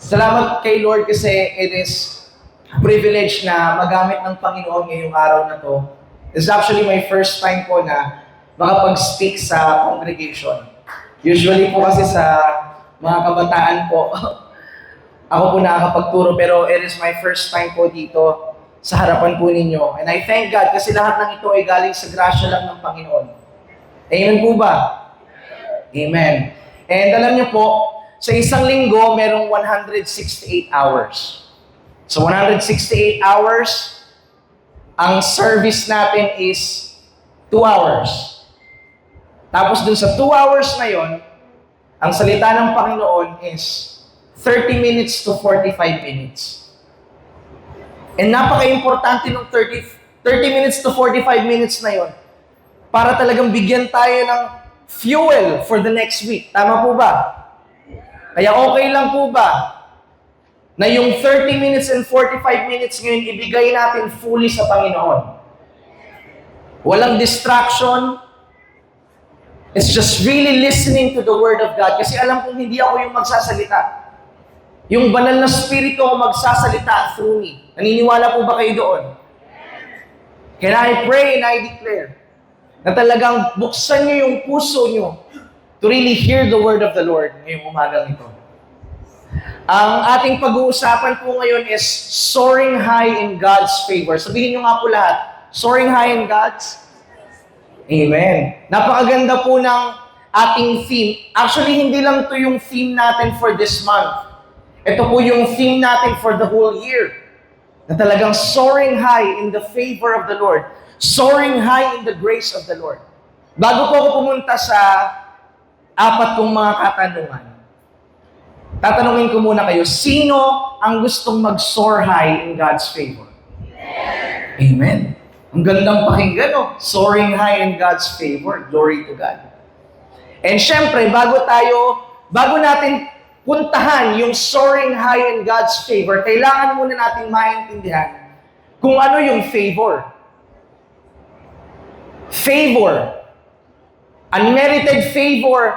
Salamat kay Lord kasi it is a privilege na magamit ng Panginoon ngayong araw na to. It's actually my first time po na makapag-speak sa congregation. Usually po kasi sa mga kabataan po, ako po nakakapagturo pero it is my first time po dito sa harapan po ninyo. And I thank God kasi lahat ng ito ay galing sa grasya lang ng Panginoon. Amen po ba? Amen. And alam niyo po, sa isang linggo, merong 168 hours. So 168 hours, ang service natin is 2 hours. Tapos dun sa 2 hours na yon, ang salita ng Panginoon is 30 minutes to 45 minutes. And napaka-importante ng 30 minutes to 45 minutes na yon para talagang bigyan tayo ng fuel for the next week. Tama po ba? Kaya okay lang po ba na yung 30 minutes and 45 minutes ngayon ibigay natin fully sa Panginoon? Walang distraction. It's just really listening to the Word of God. Kasi alam kong hindi ako yung magsasalita. Yung banal na Spirito ang magsasalita through me. Naniniwala po ba kayo doon? Can I pray and I declare na talagang buksan nyo yung puso nyo to really hear the word of the Lord ngayong umagang ito. Ang ating pag-uusapan po ngayon is soaring high in God's favor. Sabihin nyo nga po lahat, soaring high in God's Amen. Napakaganda po ng ating theme. Actually, hindi lang to yung theme natin for this month. Ito po yung theme natin for the whole year. Na talagang soaring high in the favor of the Lord. Soaring high in the grace of the Lord. Bago po ako pumunta sa apat kong mga katanungan, tatanungin ko muna kayo, sino ang gustong mag-soar high in God's favor? Amen. Amen. Ang gandang pakinggan, no? Soaring high in God's favor. Glory to God. And syempre, bago natin puntahan yung soaring high in God's favor, kailangan muna natin maintindihan kung ano yung favor. Favor. Unmerited favor,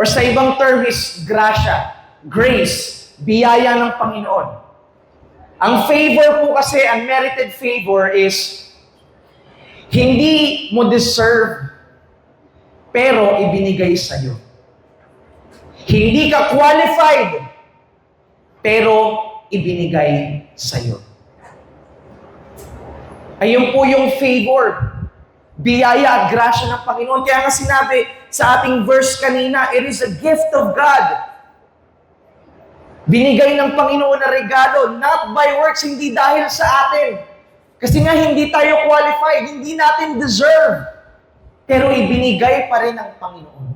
or sa ibang term is grasya, grace, biyaya ng Panginoon. Ang favor po kasi, unmerited favor is hindi mo deserve, pero ibinigay sa'yo. Hindi ka qualified, pero ibinigay sa'yo. Ayun po yung favor. Biyaya at grasya ng Panginoon. Kaya nga sinabi sa ating verse kanina, it is a gift of God. Binigay ng Panginoon na regalo, not by works, hindi dahil sa atin. Kasi nga hindi tayo qualified, hindi natin deserve. Pero ibinigay pa rin ng Panginoon.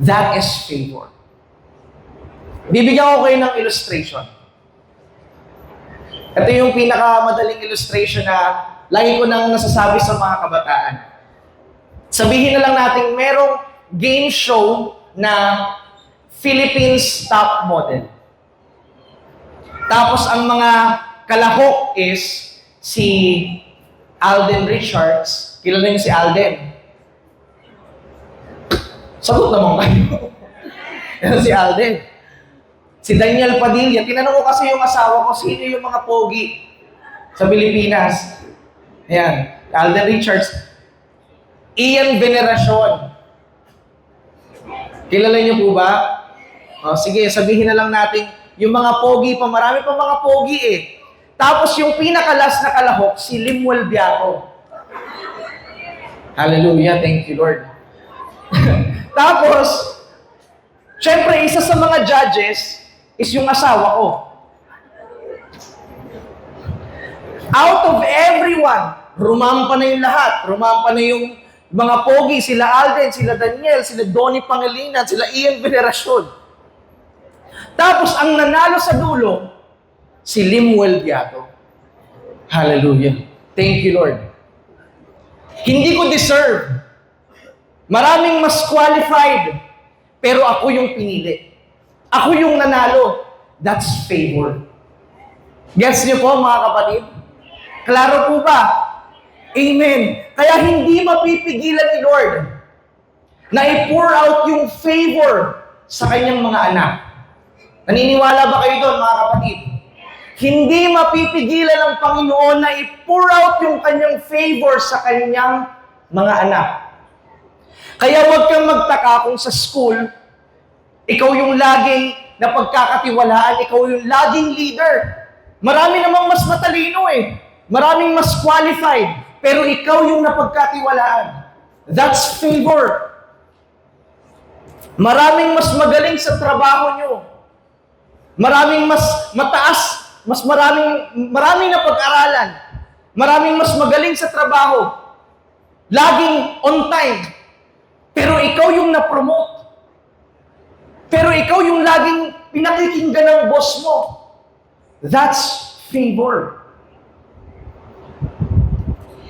That is favor. Bibigyan ko kayo ng illustration. Ito yung pinakamadaling illustration na lagi ko nang nasasabi sa mga kabataan. Sabihin na lang natin, merong game show na Philippines Top Model. Tapos ang mga kalahok is si Alden Richards. Kilala niyo si Alden? Sagot naman kayo. Yan si Alden. Si Daniel Padilla. Tinanong ko kasi yung asawa ko, sino yung mga pogi sa Pilipinas? Ayan, Alden Richards. Ian Veneracion. Kilala niyo po ba? O, sige, sabihin na lang natin, yung mga pogi pa, marami pa mga pogi eh. Tapos yung pinakalas na kalahok, si Limuel Beato. Hallelujah, thank you Lord. Tapos, syempre, isa sa mga judges is yung asawa ko. Out of everyone, rumampa na yung lahat. Rumampa na yung mga pogi, sila Alden, sila Daniel, sila Donnie Pangilinan, sila Ian Veneracion. Tapos, ang nanalo sa dulo, si Limuel Beato. Hallelujah. Thank you, Lord. Hindi ko deserve. Maraming mas qualified, pero ako yung pinili. Ako yung nanalo. That's favor. Gets niyo po, mga kapatid? Klaro po ba? Amen. Kaya hindi mapipigilan ni Lord na i-pour out yung favor sa kanyang mga anak. Naniniwala ba kayo doon, mga Hindi mapipigilan ng Panginoon na i-pour out yung kanyang favor sa kanyang mga anak. Kaya huwag kang magtaka kung sa school, ikaw yung laging napagkakatiwalaan, ikaw yung laging leader. Marami namang mas matalino Maraming mas qualified, pero ikaw yung napagkatiwalaan. That's favor. Maraming mas magaling sa trabaho nyo. Maraming mas mataas, maraming na pag-aralan. Maraming mas magaling sa trabaho. Laging on time. Pero ikaw yung na-promote. Pero ikaw yung laging pinakikinggan ng boss mo. That's favor.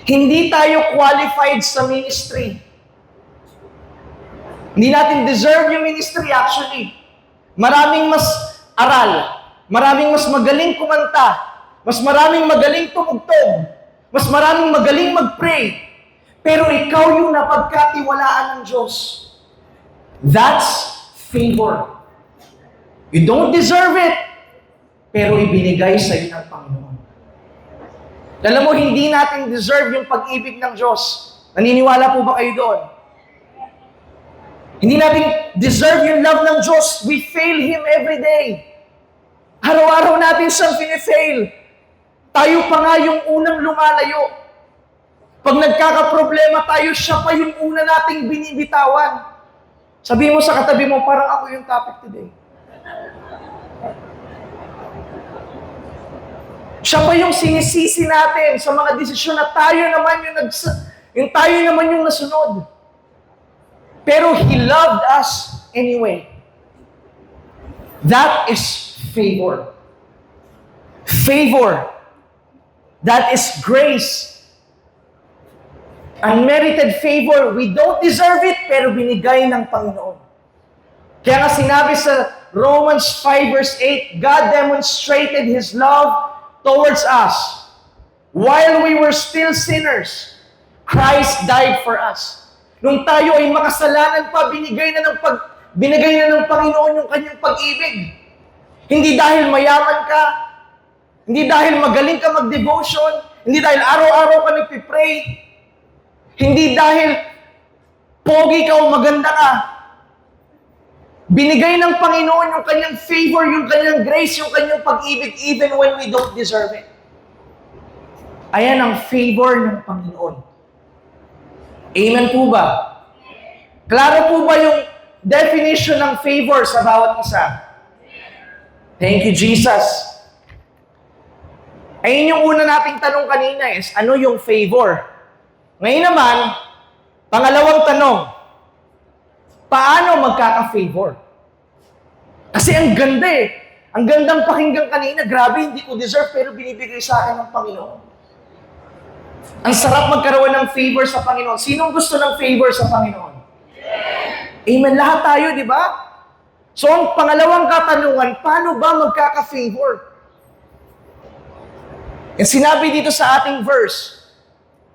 Hindi tayo qualified sa ministry. Hindi natin deserve yung ministry actually. Maraming mas aral. Maraming mas magaling kumanta. Mas maraming magaling tumugtog. Mas maraming magaling mag-pray. Pero ikaw yung napagkatiwalaan ng Diyos. That's favor. You don't deserve it, pero ibinigay sa iyo ng Panginoon. Alam mo, hindi natin deserve yung pag-ibig ng Diyos. Naniniwala po ba kayo doon? Hindi natin deserve yung love ng Diyos. We fail Him every day. Araw-araw natin siyang pinifail. Tayo pa nga yung unang lumalayo. Pag nagkakaproblema tayo, siya pa yung una nating binibitawan. Sabi mo sa katabi mo, parang ako yung topic today. Siya pa yung sinisisi natin sa mga desisyon na tayo naman yung nasunod. Pero He loved us anyway. That is favor. Favor. That is grace. Unmerited favor. We don't deserve it, pero binigay ng Panginoon. Kaya nga sinabi sa Romans 5 verse 8, God demonstrated His love towards us. While we were still sinners, Christ died for us. Nung tayo ay makasalanan pa, binigay na ng Panginoon yung kanyang pag-ibig. Hindi dahil mayaman ka, hindi dahil magaling ka mag-devotion, hindi dahil araw-araw ka nagpipray, hindi dahil pogi ka o maganda ka. Binigay ng Panginoon yung kanyang favor, yung kanyang grace, yung kanyang pag-ibig, even when we don't deserve it. Ayan ang favor ng Panginoon. Amen po ba? Klaro po ba yung definition ng favor sa bawat isa? Thank you, Jesus. Ayun yung una nating tanong kanina is, ano yung favor? Ngayon naman, pangalawang tanong, paano magkaka-favor? Kasi ang ganda Ang gandang pakinggan kanina, grabe, hindi ko deserve, pero binibigay sa akin ng Panginoon. Ang sarap magkaroon ng favor sa Panginoon. Sinong gusto ng favor sa Panginoon? Amen. Lahat tayo, di ba? So, ang pangalawang katanungan, paano ba magkaka-favor? And sinabi dito sa ating verse,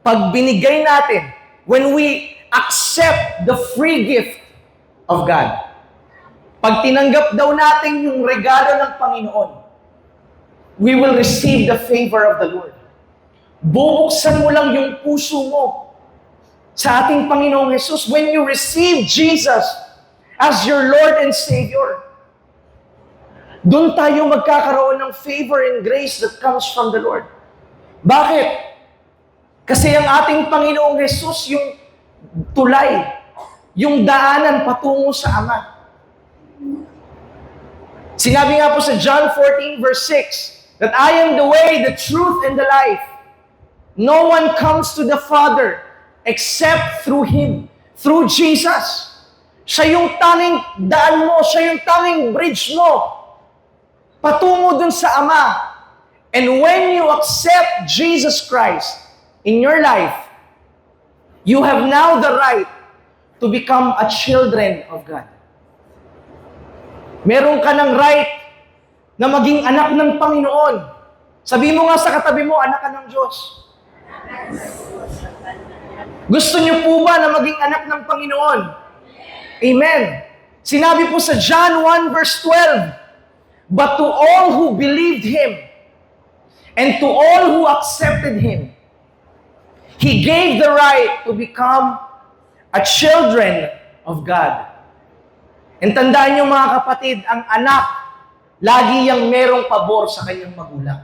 pag binigay natin, when we accept the free gift of God, pag tinanggap daw natin yung regalo ng Panginoon, we will receive the favor of the Lord. Bubuksan mo lang yung puso mo sa ating Panginoong Jesus when you receive Jesus as your Lord and Savior. Doon tayo magkakaroon ng favor and grace that comes from the Lord. Bakit? Kasi ang ating Panginoong Jesus yung tulay, yung daanan patungo sa Ama. Sinabi nga po sa John 14 verse 6, that I am the way, the truth, and the life. No one comes to the Father except through Him, through Jesus. Siya yung tanging daan mo, siya yung tanging bridge mo, patungo dun sa Ama. And when you accept Jesus Christ in your life, you have now the right to become a children of God. Meron ka ng right na maging anak ng Panginoon. Sabi mo nga sa katabi mo, anak ka ng Diyos. Gusto niyo po ba na maging anak ng Panginoon? Amen. Sinabi po sa John 1 verse 12, but to all who believed Him, And to all who accepted Him, He gave the right to become a children of God. And tandaan niyo mga kapatid, ang anak, lagi yang merong pabor sa kanyang magulang.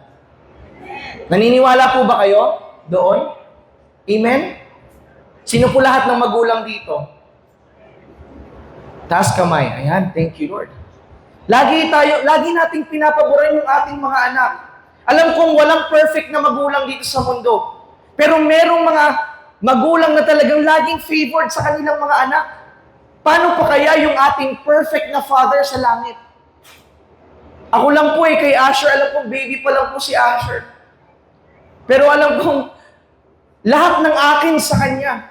Naniniwala po ba kayo doon? Amen? Sino po lahat ng magulang dito? Taas kamay. Ayan, thank you Lord. Lagi nating pinapaboran yung ating mga anak. Alam kong walang perfect na magulang dito sa mundo. Pero merong mga magulang na talagang laging favored sa kanilang mga anak. Paano pa kaya yung ating perfect na Father sa langit? Ako lang po kay Asher, alam kong baby pa lang po si Asher. Pero alam kong lahat ng akin sa Kanya.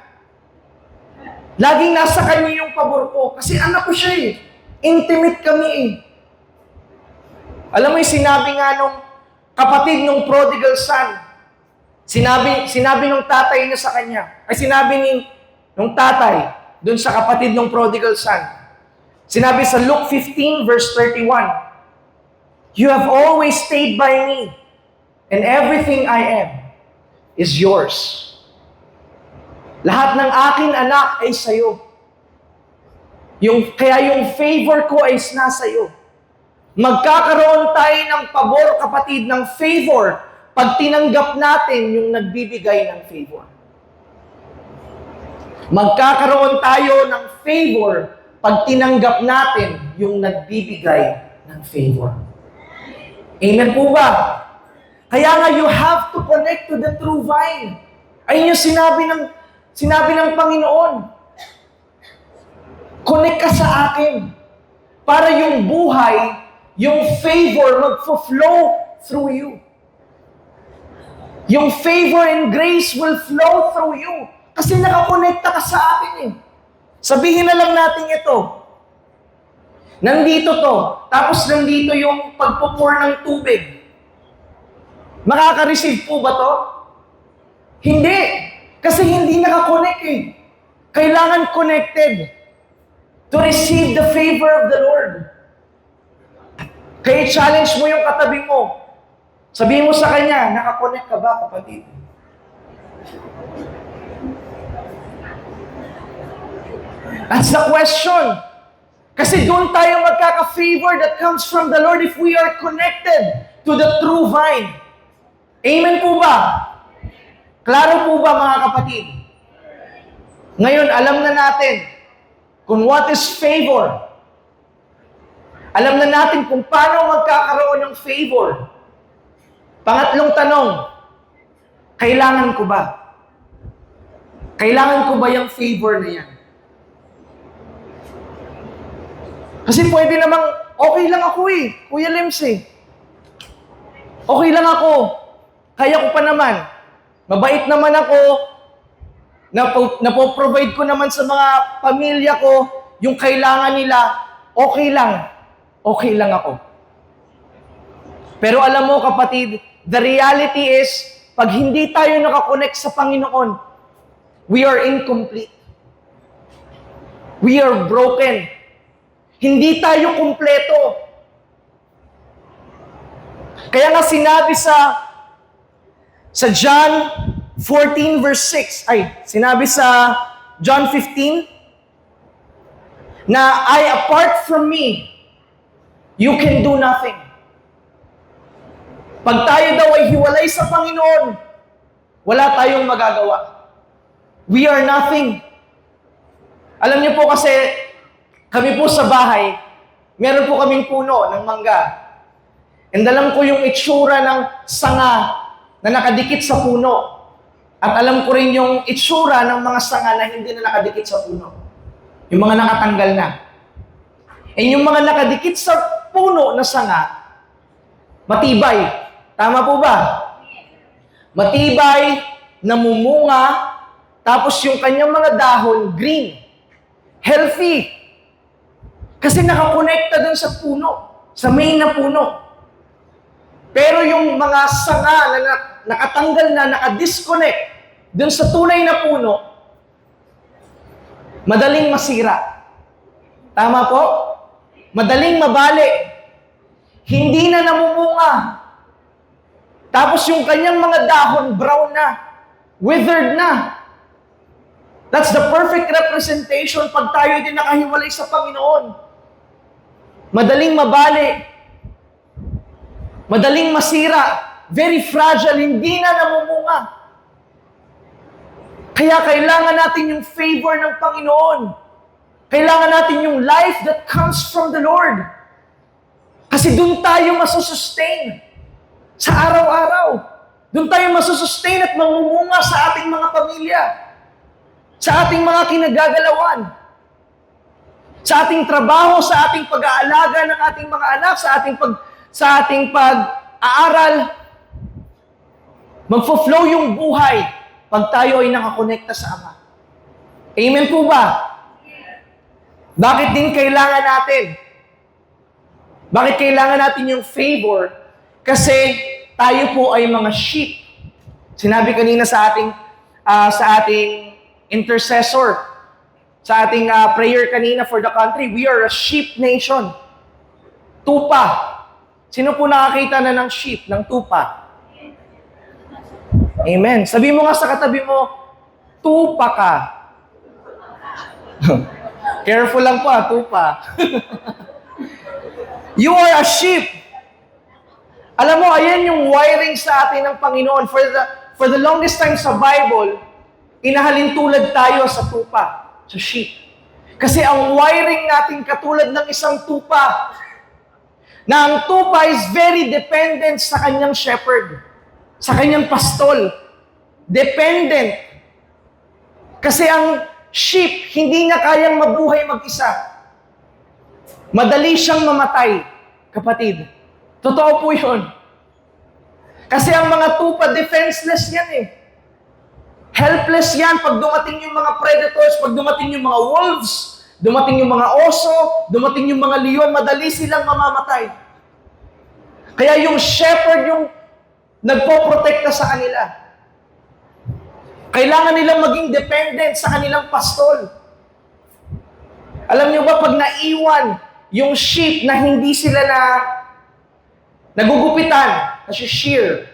Laging nasa Kanya yung pabor ko. Kasi anak ko siya eh. Intimate kami eh. Alam mo yung sinabi nga nung kapatid nung prodigal son, sinabi nung tatay niya sa kanya, ay sinabi nung tatay, dun sa kapatid nung prodigal son, sinabi sa Luke 15 verse 31, "You have always stayed by me, and everything I am is yours." Lahat ng aking anak ay sa'yo. Kaya yung favor ko ay nasa iyo. Magkakaroon tayo ng pabor, kapatid, ng favor pag tinanggap natin yung nagbibigay ng favor. Magkakaroon tayo ng favor pag tinanggap natin yung nagbibigay ng favor. Amen po ba? Kaya nga you have to connect to the true vine. Ayun yung sinabi ng Panginoon. Connect ka sa akin para yung buhay, yung favor magfo-flow through you. Yung favor and grace will flow through you. Kasi nakakonekta ka sa akin eh. Sabihin na lang natin ito. Nandito to, tapos nandito yung pagpupur ng tubig. Makaka-receive po ba to? Hindi. Kasi hindi nakakonect eh. Kailangan connected to receive the favor of the Lord. Kaya challenge mo yung katabi mo. Sabihin mo sa kanya, nakakonect ka ba, kapatid? That's the question. Kasi doon tayo magkaka-favor that comes from the Lord if we are connected to the true vine. Amen po ba? Klaro po ba mga kapatid? Ngayon, alam na natin kung what is favor. Alam na natin kung paano magkakaroon ng favor. Pangatlong tanong, kailangan ko ba? Kailangan ko ba yung favor na yan? Kasi pwede namang, okay lang ako eh, Kuya Lems eh. Okay lang ako. Kaya ko pa naman. Mabait naman ako. Napoprovide ko naman sa mga pamilya ko yung kailangan nila. Okay lang. Okay lang ako. Pero alam mo kapatid, the reality is, pag hindi tayo nakakonect sa Panginoon, we are incomplete. We are broken. Hindi tayo kumpleto. Kaya nga sinabi sa John 14 verse 6, sinabi sa John 15, na apart from me, you can do nothing. Pag tayo daw ay hiwalay sa Panginoon, wala tayong magagawa. We are nothing. Alam niyo po kasi, kami po sa bahay, meron po kaming puno ng mangga. And alam ko yung itsura ng sanga na nakadikit sa puno. At alam ko rin yung itsura ng mga sanga na hindi na nakadikit sa puno. Yung mga nakatanggal na. And yung mga nakadikit sa puno na sanga, matibay. Tama po ba? Matibay, namumunga, tapos yung kanyang mga dahon, green. Healthy. Kasi nakakonekta dun sa puno, sa main na puno. Pero yung mga sanga na nakatanggal na, nakadisconnect dun sa tunay na puno, madaling masira. Tama po? Madaling mabali. Hindi na namumunga. Tapos yung kanyang mga dahon, brown na, withered na. That's the perfect representation pag tayo din nakahiwalay sa Panginoon. Madaling mabali, madaling masira, very fragile, hindi na namumunga. Kaya kailangan natin yung favor ng Panginoon. Kailangan natin yung life that comes from the Lord. Kasi doon tayo masusustain sa araw-araw. Doon tayo masusustain at mamumunga sa ating mga pamilya. Sa ating mga kinagagalawan. Sa ating trabaho, sa ating pag-aalaga ng ating mga anak, sa ating pag-aaral. Magfo-flow yung buhay pag tayo ay nakakonekta sa Ama. Amen po ba? Bakit din kailangan natin? Bakit kailangan natin yung favor? Kasi tayo po ay mga sheep. Sinabi kanina sa ating intercessor, sa ating prayer kanina for the country, we are a sheep nation. Tupa. Sino po nakakita na ng sheep, ng tupa? Amen. Sabi mo nga sa katabi mo, tupa ka. Careful lang po, tupa. You are a sheep. Alam mo, ayan yung wiring sa atin ng Panginoon. For the longest time sa Bible, inahalintulad tayo sa tupa, sa sheep. Kasi ang wiring natin katulad ng isang tupa, na ang tupa is very dependent sa kanyang shepherd, sa kanyang pastol. Dependent. Kasi ang sheep, hindi niya kayang mabuhay mag-isa. Madali siyang mamatay, kapatid. Totoo po yun. Kasi ang mga tupa, defenseless yan eh. Helpless yan pag dumating yung mga predators, pag dumating yung mga wolves, dumating yung mga oso, dumating yung mga leon, madali silang mamamatay. Kaya yung shepherd yung nagpoprotekta sa kanila. Kailangan nilang maging dependent sa kanilang pastol. Alam niyo ba, pag naiwan yung sheep na hindi sila nagugupitan, kasi shear,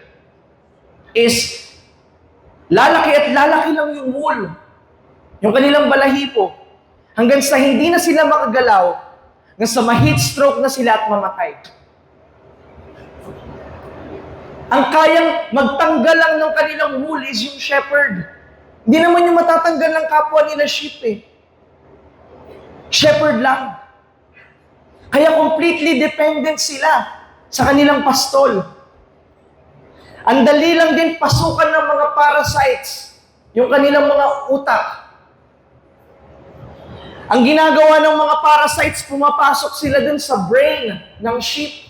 is lalaki at lalaki lang yung wool, yung kanilang balahibo, hanggang sa hindi na sila makagalaw, hanggang sa ma-heat stroke na sila at mamatay. Ang kayang magtanggal lang ng kanilang wool is yung shepherd. Hindi naman yung matatanggal ng kapwa nila sheep eh. Shepherd lang. Kaya completely dependent sila sa kanilang pastol. Ang dali lang din pasukan ng mga parasites, yung kanilang mga utak. Ang ginagawa ng mga parasites, pumapasok sila dun sa brain ng sheep.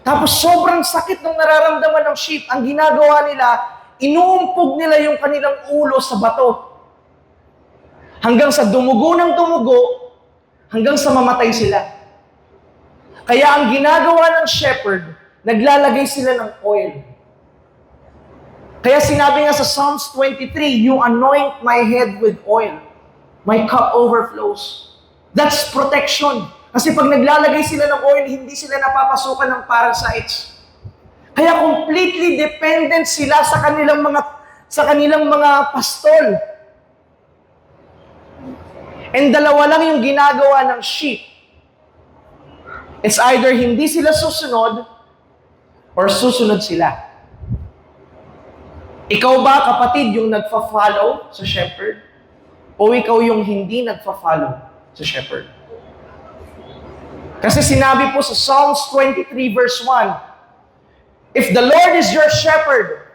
Tapos sobrang sakit ng nararamdaman ng sheep. Ang ginagawa nila, inuumpog nila yung kanilang ulo sa bato. Hanggang sa dumugo ng dumugo, hanggang sa mamatay sila. Kaya ang ginagawa ng shepherd, naglalagay sila ng oil. Kaya sinabi nga sa Psalms 23, you anoint my head with oil. My cup overflows. That's protection. Kasi pag naglalagay sila ng oil, hindi sila napapasukan ng parasites. Kaya completely dependent sila sa kanilang mga pastol. And dalawa lang yung ginagawa ng sheep. It's either hindi sila susunod or susunod sila. Ikaw ba, kapatid, yung nagfa-follow sa shepherd? O ikaw yung hindi nagfa-follow sa shepherd? Kasi sinabi po sa Psalms 23 verse 1, if the Lord is your shepherd,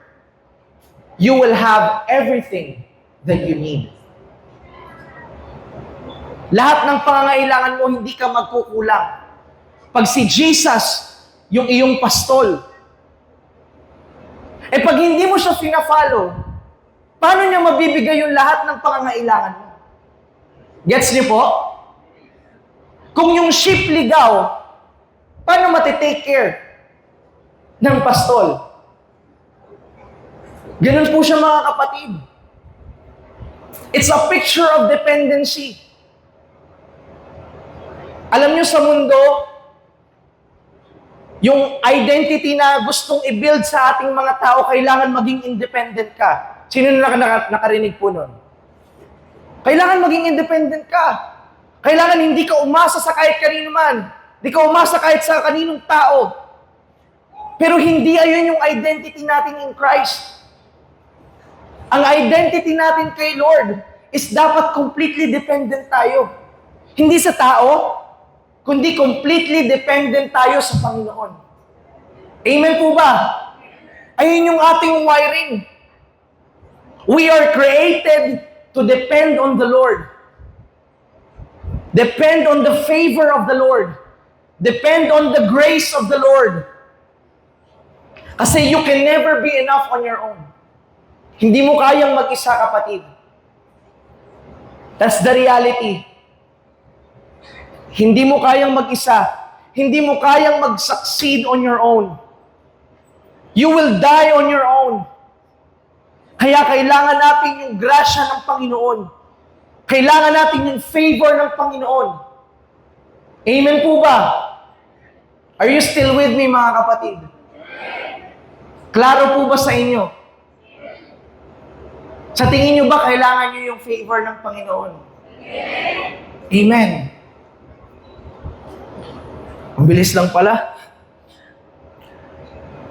you will have everything that you need. Lahat ng pangangailangan mo, hindi ka magkukulang. Pag si Jesus, yung iyong pastol, pag hindi mo siya fina-follow, paano niya mabibigay yung lahat ng pangangailangan mo? Gets niyo po? Kung yung sheep ligaw, paano matitake care ng pastol? Ganun po siya, mga kapatid. It's a picture of dependency. Alam niyo sa mundo, Yung identity na gustong i-build sa ating mga tao, kailangan maging independent ka. Sino na nakarinig po nun? Kailangan maging independent ka. Kailangan hindi ka umasa sa kahit kanino man. Hindi ka umasa kahit sa kaninong tao. Pero hindi ayun yung identity natin in Christ. Ang identity natin kay Lord is dapat completely dependent tayo. Hindi sa tao, kundi completely dependent tayo sa Panginoon. Amen po ba? Ayun yung ating wiring. We are created to depend on the Lord. Depend on the favor of the Lord. Depend on the grace of the Lord. Kasi you can never be enough on your own. Hindi mo kayang mag-isa, kapatid. That's the reality. Hindi mo kayang mag-isa. Hindi mo kayang mag-succeed on your own. You will die on your own. Kaya kailangan natin yung grasya ng Panginoon. Kailangan natin yung favor ng Panginoon. Amen po ba? Are you still with me, mga kapatid? Klaro po ba sa inyo? Sa tingin nyo ba kailangan nyo yung favor ng Panginoon? Amen. Ang bilis lang pala.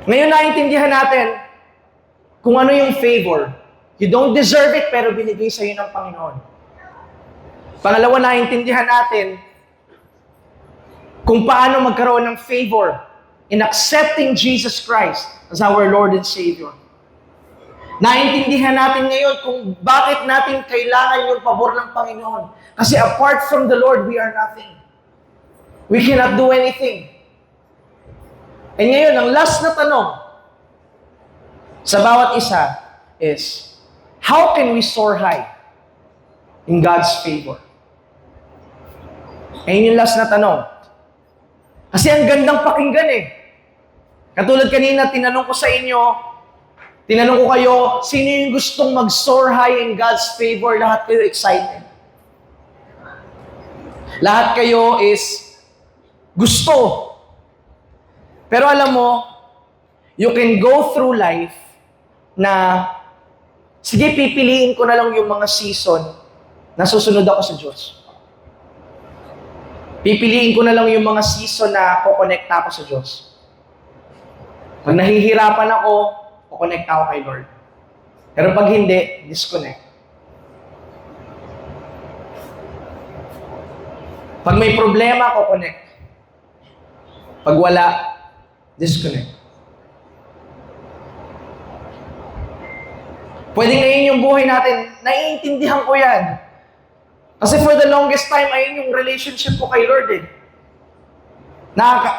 Ngayon naiintindihan natin kung ano yung favor. You don't deserve it, pero binigay sa iyo ng Panginoon. Pangalawa, naiintindihan natin kung paano magkaroon ng favor in accepting Jesus Christ as our Lord and Savior. Naiintindihan natin ngayon kung bakit natin kailangan yung pabor ng Panginoon. Kasi apart from the Lord, we are nothing. We cannot do anything. And ngayon, ang last na tanong sa bawat isa is, how can we soar high in God's favor? Ayun yung last na tanong. Kasi ang gandang pakinggan eh. Katulad kanina, tinanong ko kayo, sino yung gustong mag-soar high in God's favor? Lahat kayo excited. Lahat kayo is gusto. Pero alam mo, you can go through life na, sige, pipiliin ko na lang yung mga season na susunod ako sa Diyos. Pipiliin ko na lang yung mga season na kukonekta ako sa Diyos. Pag nahihirapan ako, kukonekta ako kay Lord. Pero pag hindi, disconnect. Pag may problema, kukonect. Pag wala, disconnect. Pwede ngayon yung buhay natin, naiintindihan ko yan. Kasi for the longest time, ayun yung relationship ko kay Lord eh.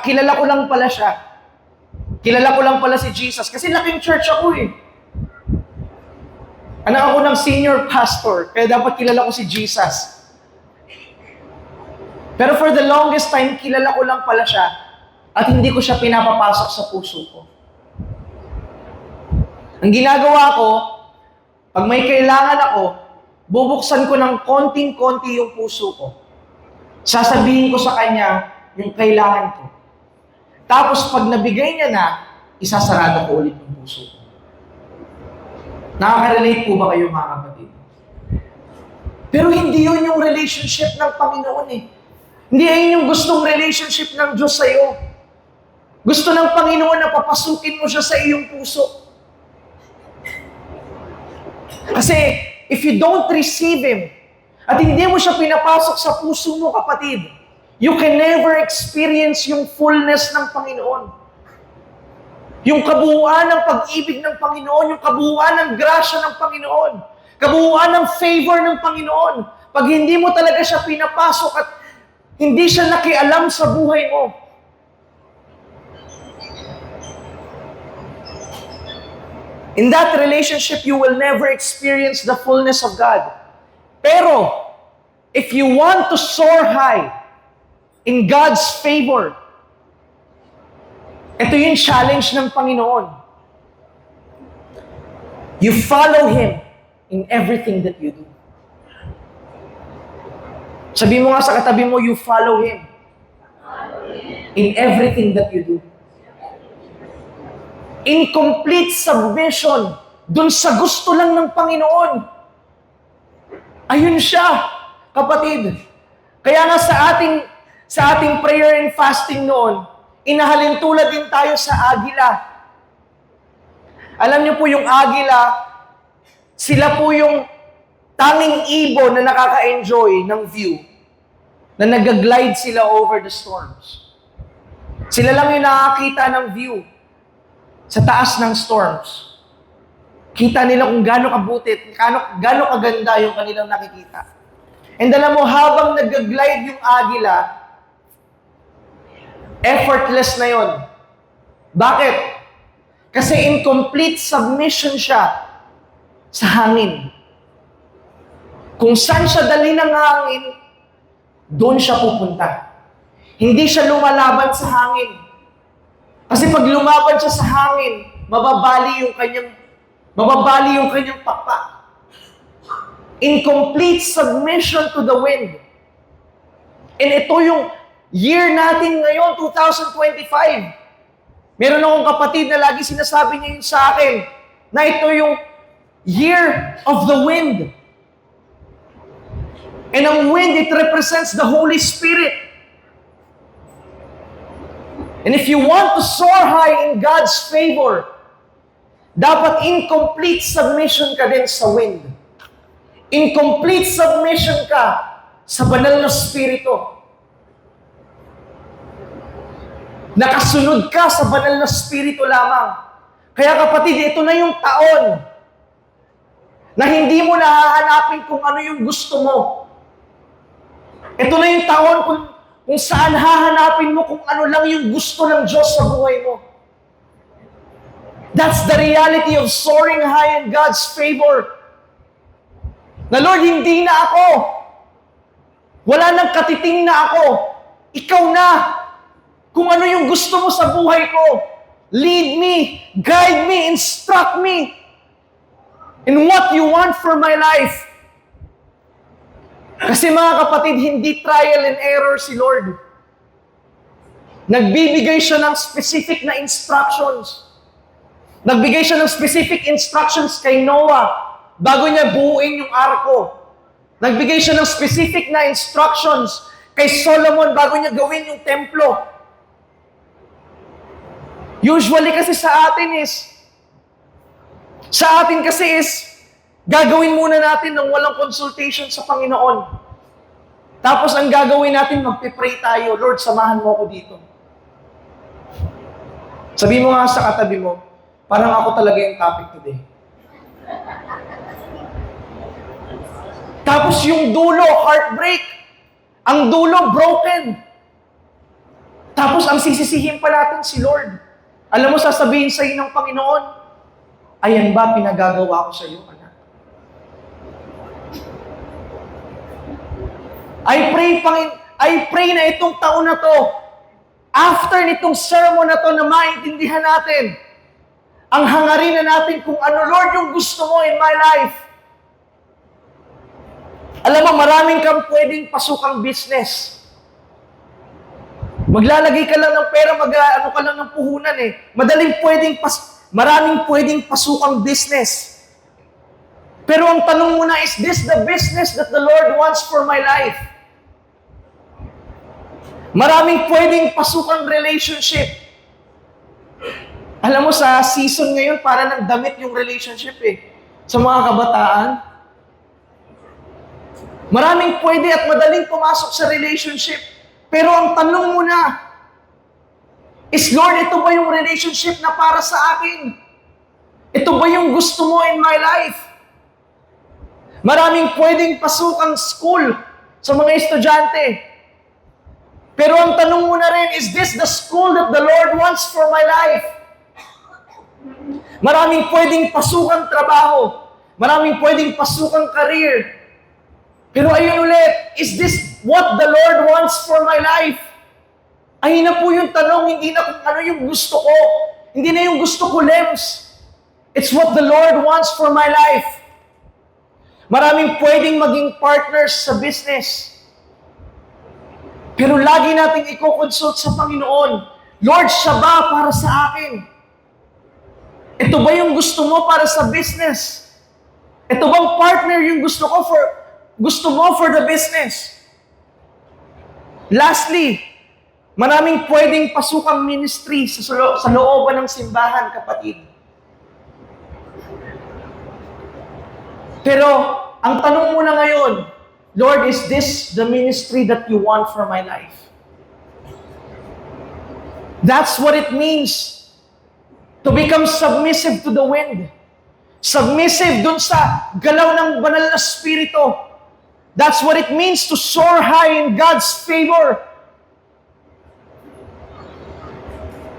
Kilala ko lang pala siya. Kilala ko lang pala si Jesus. Kasi laking church ako eh. Anak ako ng senior pastor, kaya dapat kilala ko si Jesus. Pero for the longest time, kilala ko lang pala siya at hindi ko siya pinapapasok sa puso ko. Ang ginagawa ko, pag may kailangan ako, bubuksan ko ng konting-konti yung puso ko. Sasabihin ko sa kanya yung kailangan ko. Tapos pag nabigay niya na, isasarado ko ulit yung puso ko. Nakaka-relate po ba kayo, mga kapatid? Pero hindi yun yung relationship ng Panginoon eh. Hindi yun yung gustong relationship ng Diyos sa'yo. Gusto ng Panginoon na papasukin mo siya sa iyong puso. Kasi if you don't receive Him, at hindi mo siya pinapasok sa puso mo, kapatid, you can never experience yung fullness ng Panginoon. Yung kabuuan ng pag-ibig ng Panginoon, yung kabuuan ng grasya ng Panginoon, kabuuan ng favor ng Panginoon. Pag hindi mo talaga siya pinapasok at hindi siya nakialam sa buhay mo, in that relationship, you will never experience the fullness of God. Pero, if you want to soar high in God's favor, ito yung challenge ng Panginoon. You follow Him in everything that you do. Sabi mo nga sa katabi mo, you follow Him in everything that you do. Incomplete submission dun sa gusto lang ng Panginoon. Ayun siya, kapatid. Kaya nga sa ating prayer and fasting noon, inahalin tulad din tayo sa agila. Alam niyo po yung agila, sila po yung tanging ibon na nakaka-enjoy ng view, na nag-glide sila over the storms. Sila lang yung nakakita ng view sa taas ng storms. Kita nila kung gaano kabuti, gaano kaganda yung kanilang nakikita. And alam mo, habang nag-glide yung agila, effortless na yon. Bakit? Kasi in complete submission siya sa hangin. Kung saan siya dali ng hangin, doon siya pupunta. Hindi siya lumalaban sa hangin. Kasi pag lumaban siya sa hangin, mababali yung kanyang pakpak. In complete submission to the wind. And ito yung year natin ngayon, 2025. Meron akong kapatid na lagi sinasabi niya yun sa akin, na ito yung year of the wind. And ang wind, it represents the Holy Spirit. And if you want to soar high in God's favor, dapat in complete submission ka din sa wind. In complete submission ka sa banal na Espiritu. Nakasunod ka sa banal na Espiritu lamang. Kaya kapatid, ito na yung taon na hindi mo nahahanapin kung ano yung gusto mo. Ito na yung taon kung saan hahanapin mo kung ano lang yung gusto ng Diyos sa buhay mo. That's the reality of soaring high in God's favor. Na Lord, hindi na ako. Wala nang katiting na ako. Ikaw na. Kung ano yung gusto mo sa buhay ko. Lead me, guide me, instruct me in what you want for my life. Kasi mga kapatid, hindi trial and error si Lord. Nagbibigay siya ng specific na instructions. Nagbigay siya ng specific instructions kay Noah bago niya buuin yung arko. Nagbigay siya ng specific na instructions kay Solomon bago niya gawin yung templo. Usually kasi sa atin gagawin muna natin ng walang consultation sa Panginoon. Tapos ang gagawin natin, magpipray tayo, Lord, samahan mo ako dito. Sabi mo nga sa katabi mo, parang ako talaga yung topic today. Tapos yung dulo, heartbreak. Ang dulo, broken. Tapos ang sisisihin pa natin si Lord. Alam mo, sasabihin sa iyo ng Panginoon, ayan ba pinagagawa ko sa iyo, anak? I pray na itong taon na to, after nitong sermon na to na maintindihan natin, ang hangarin na natin kung ano, Lord, yung gusto mo in my life. Alam mo, maraming kang pwedeng pasukang business. Maglalagay ka lang ng pera, mag-ano ka lang ng puhunan eh. Maraming pwedeng pasukang business. Pero ang tanong mo na, is this the business that the Lord wants for my life? Maraming pwedeng pasukang relationship. Alam mo, sa season ngayon, para nang damit yung relationship eh. Sa mga kabataan. Maraming pwede at madaling pumasok sa relationship. Pero ang tanong mo na, is Lord, ito ba yung relationship na para sa akin? Ito ba yung gusto mo in my life? Maraming pwedeng pasukang school sa mga estudyante. Pero ang tanong mo na rin, is this the school that the Lord wants for my life? Maraming pwedeng pasukang trabaho. Maraming pwedeng pasukang career. Pero ayun ulit, is this what the Lord wants for my life? Ayun na po yung tanong, hindi na kung ano yung gusto ko. Hindi na yung gusto ko, Lems. It's what the Lord wants for my life. Maraming pwedeng maging partners sa business. Pero lagi nating i-consult sa Panginoon, Lord, siya ba para sa akin? Ito ba yung gusto mo para sa business? Ito bang partner yung gusto mo for the business? Lastly, maraming pwedeng pasukang ministry sa looban ng simbahan, kapatid. Pero, ang tanong mo na ngayon, Lord, is this the ministry that you want for my life? That's what it means to become submissive to the wind. Submissive dun sa galaw ng banal na spirito. That's what it means to soar high in God's favor.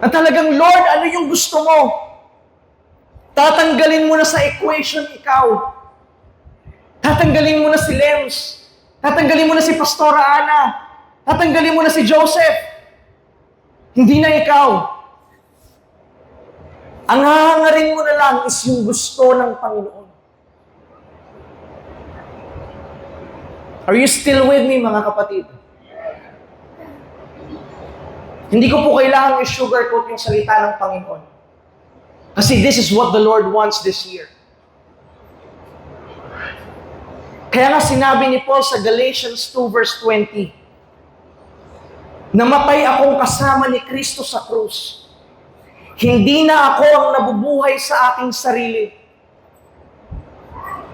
At talagang, Lord, ano yung gusto mo? Tatanggalin mo na sa equation ikaw. Tatanggalin mo na si Lems. Tatanggalin mo na si Pastora Ana. Tatanggalin mo na si Joseph. Hindi na ikaw. Ang hahangarin mo na lang is yung gusto ng Panginoon. Are you still with me, mga kapatid? Hindi ko po kailangan i-sugarcoat yung salita ng Panginoon. Kasi this is what the Lord wants this year. Kaya nga sinabi ni Paul sa Galatians 2 verse 20, namatay akong kasama ni Kristo sa krus. Hindi na ako ang nabubuhay sa aking sarili,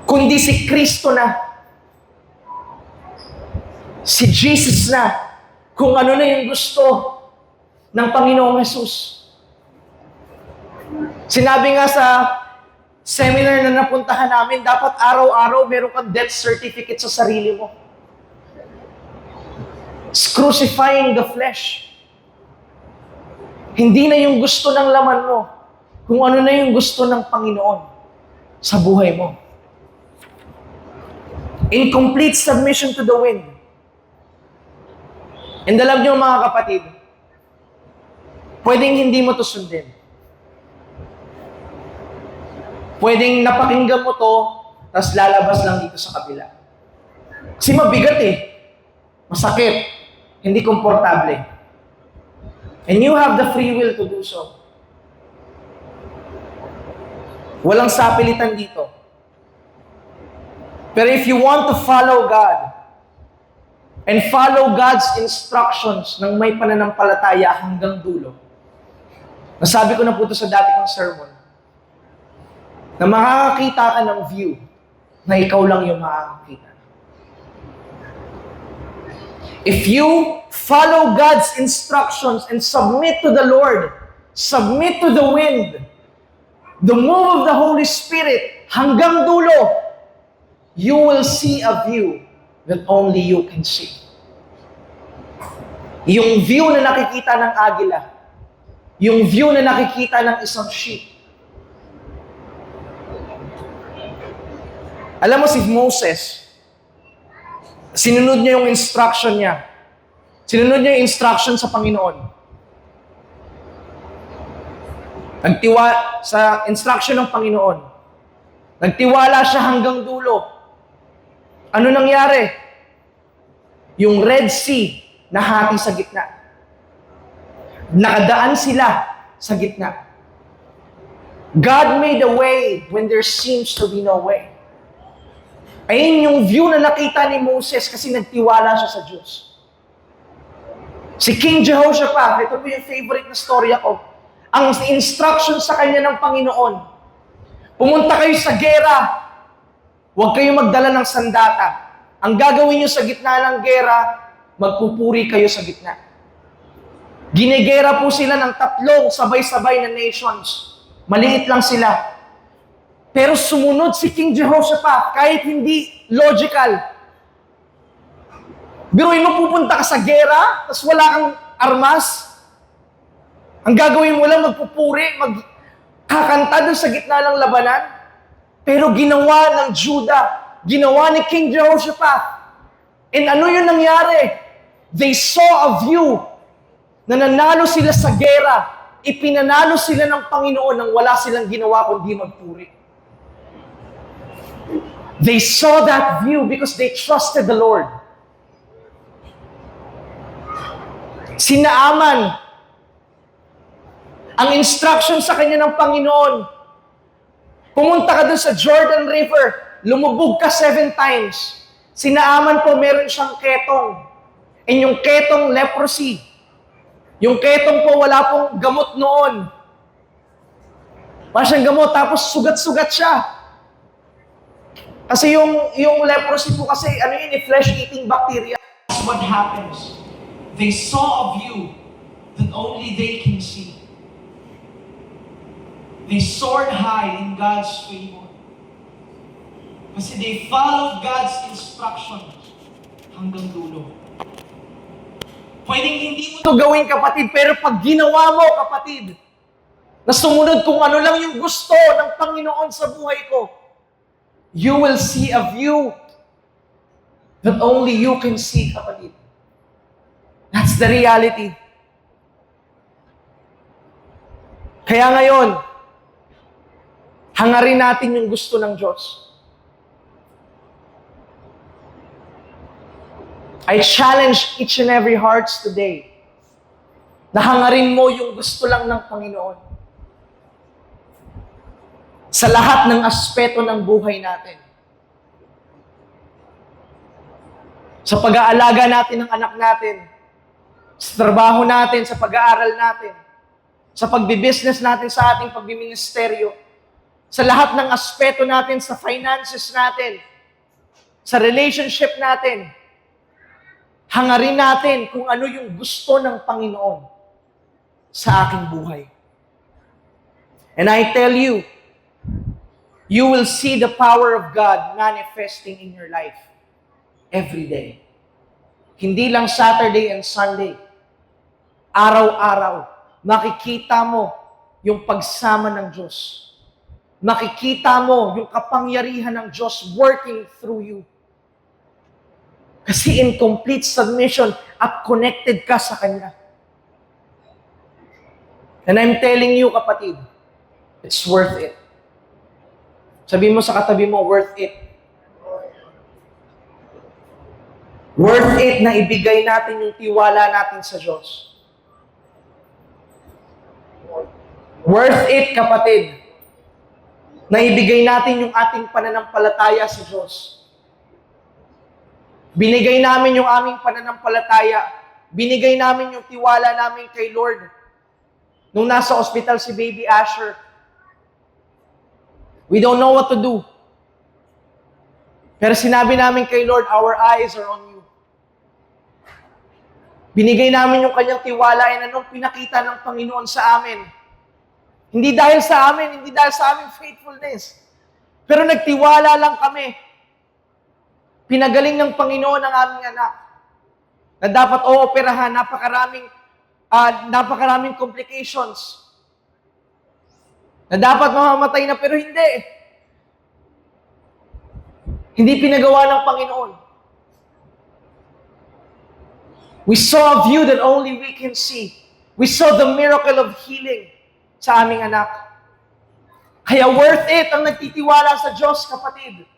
kundi si Kristo na. Si Jesus na. Kung ano na yung gusto ng Panginoong Jesus. Sinabi nga sa seminar na napuntahan namin, dapat araw-araw meron kang death certificate sa sarili mo. It's crucifying the flesh. Hindi na yung gusto ng laman mo, kung ano na yung gusto ng Panginoon sa buhay mo. In complete submission to the wind. And alam niyo, mga kapatid, pwedeng hindi mo to sundin. Pwedeng napakinggan mo to, tapos lalabas lang dito sa kabila. Kasi mabigat eh. Masakit. Hindi komportable. And you have the free will to do so. Walang sapilitan dito. Pero if you want to follow God, and follow God's instructions ng may pananampalataya hanggang dulo, nasabi ko na po ito sa dati kong sermon, na makakakita ka ng view na ikaw lang yung makakakita. If you follow God's instructions and submit to the Lord, submit to the wind, the move of the Holy Spirit, hanggang dulo, you will see a view that only you can see. Yung view na nakikita ng agila, yung view na nakikita ng isang sheep. Alam mo si Moses, sinunod niya yung instruction niya. Sinunod niya yung instruction sa Panginoon. Sa instruction ng Panginoon. Nagtiwala siya hanggang dulo. Ano nangyari? Yung Red Sea nahati sa gitna. Nakadaan sila sa gitna. God made a way when there seems to be no way. Ayun yung view na nakita ni Moses kasi nagtiwala siya sa Diyos. Si King Jehoshaphat, ito po yung favorite na storya ko. Ang instruction sa kanya ng Panginoon, pumunta kayo sa gera, huwag kayong magdala ng sandata. Ang gagawin nyo sa gitna ng gera, magpupuri kayo sa gitna. Ginegera po sila ng 3 sabay-sabay na nations. Maliit lang sila. Pero sumunod si King Jehoshaphat, kahit hindi logical. Biruin mo, pupunta ka sa gera, tapos wala kang armas. Ang gagawin mo lang, magpupuri, magkakanta doon sa gitna ng labanan. Pero ginawa ng Judah, ginawa ni King Jehoshaphat. And ano yung nangyari? They saw a view na nanalo sila sa gera. Ipinanalo sila ng Panginoon nang wala silang ginawa kundi magpuri. They saw that view because they trusted the Lord. Si Naaman, ang instruction sa kanya ng Panginoon, Pumunta ka dun sa Jordan River, lumubog ka 7 times. Si Naaman po, meron siyang ketong. And yung ketong leprosy. Yung ketong po, wala pong gamot noon. Wala siyang gamot, tapos sugat-sugat siya. Kasi yung leprosy po kasi, flesh-eating bacteria. That's what happens. They saw of you that only they can see. They soared high in God's favor. Kasi they followed God's instructions hanggang dulo. Pwedeng hindi mo ito gawin, kapatid, pero pag ginawa mo, kapatid, na sumunod kung ano lang yung gusto ng Panginoon sa buhay ko, you will see a view that only you can see, kapatid. That's the reality. Kaya ngayon, hangarin natin yung gusto ng Diyos. I challenge each and every hearts today na hangarin mo yung gusto lang ng Panginoon sa lahat ng aspeto ng buhay natin. Sa pag-aalaga natin ng anak natin, sa trabaho natin, sa pag-aaral natin, sa pagbibusiness natin, sa ating pagbiministeryo, sa lahat ng aspeto natin, sa finances natin, sa relationship natin, hangarin natin kung ano yung gusto ng Panginoon sa aking buhay. And I tell you, you will see the power of God manifesting in your life every day. Hindi lang Saturday and Sunday. Araw-araw, makikita mo yung pagsama ng Diyos. Makikita mo yung kapangyarihan ng Diyos working through you. Kasi in complete submission at connected ka sa Kanya. And I'm telling you, kapatid, it's worth it. Sabihin mo sa katabi mo, worth it. Worth it na ibigay natin yung tiwala natin sa Diyos. Worth it, kapatid, na ibigay natin yung ating pananampalataya sa Diyos. Binigay namin yung aming pananampalataya. Binigay namin yung tiwala namin kay Lord. Nung nasa ospital si Baby Asher, we don't know what to do. Pero sinabi namin kay Lord, our eyes are on you. Binigay namin yung kanyang tiwala and anong pinakita ng Panginoon sa amin. Hindi dahil sa amin, hindi dahil sa aming faithfulness. Pero nagtiwala lang kami. Pinagaling ng Panginoon ang aming anak na dapat ooperahan, napakaraming complications. Na dapat mamamatay na, pero hindi. Hindi pinagawa ng Panginoon. We saw a view that only we can see. We saw the miracle of healing sa aming anak. Kaya worth it ang nagtitiwala sa Diyos, kapatid.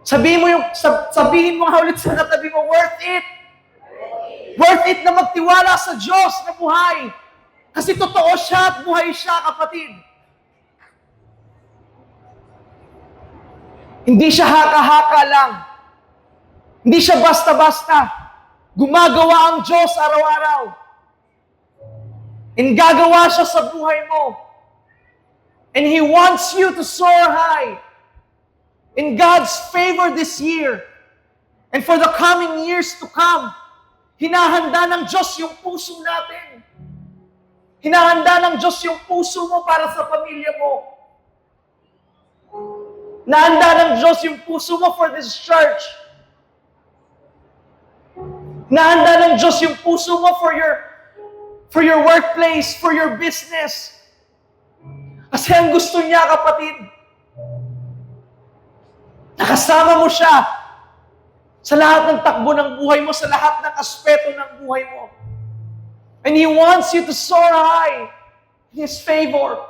Sabihin mo nga ulit sa katabi mo, worth it. Worth it na magtiwala sa Diyos na buhay. Kasi totoo siya at buhay siya, kapatid. Hindi siya haka-haka lang. Hindi siya basta-basta. Gumagawa ang Diyos araw-araw. And gagawa siya sa buhay mo. And He wants you to soar high in God's favor this year and for the coming years to come. Hinahanda ng Diyos yung puso natin. Hinahanda ng Diyos yung puso mo para sa pamilya mo. Nahanda ng Diyos yung puso mo for this church. Nahanda ng Diyos yung puso mo for your workplace, for your business. Kasi ang gusto niya, kapatid, nakasama mo siya sa lahat ng takbo ng buhay mo, sa lahat ng aspeto ng buhay mo. And He wants you to soar high in His favor.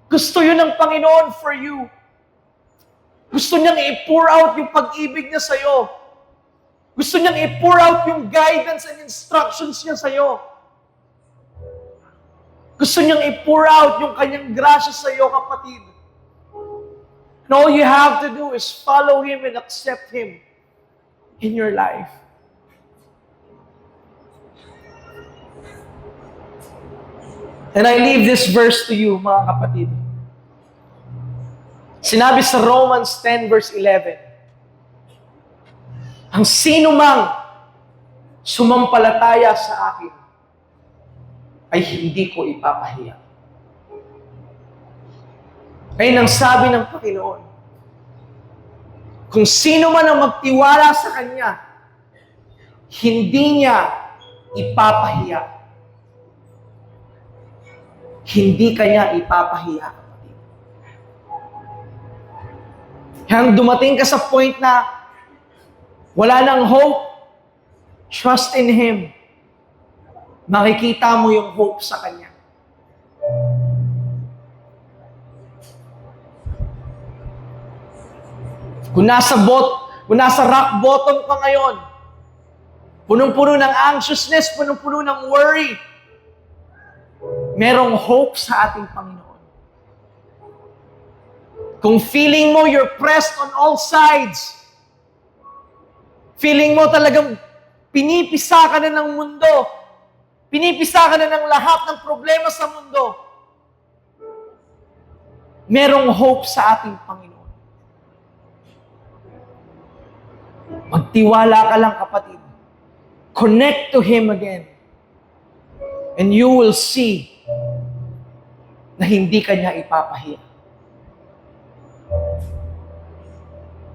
Gusto yun ng Panginoon for you. Gusto niyang i-pour out yung pag-ibig niya sa'yo. Gusto niyang i-pour out yung guidance and instructions niya sa'yo. Gusto niyang i-pour out yung kanyang grasya sa iyo, kapatid. And all you have to do is follow Him and accept Him in your life. And I leave this verse to you, mga kapatid. Sinabi sa Romans 10 verse 11, ang sino mang sumampalataya sa akin ay hindi ko ipapahiya. Ngayon ang sabi ng Panginoon, kung sino man ang magtiwala sa Kanya, hindi niya ipapahiya. Hindi Kanya ipapahiya. Hanggang dumating ka sa point na wala nang hope, trust in Him. Makikita mo yung hope sa Kanya. Kung nasa rock bottom ka ngayon, punong-puno ng anxiousness, punong-puno ng worry, merong hope sa ating Panginoon. Kung feeling mo you're pressed on all sides, feeling mo talagang pinipisa ka na ng mundo, pinipisa ka na ng lahat ng problema sa mundo, merong hope sa ating Panginoon. Magtiwala ka lang, kapatid. Connect to Him again. And you will see na hindi ka niya ipapahiya.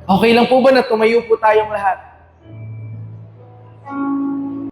Okay lang po ba na tumayo po tayong lahat?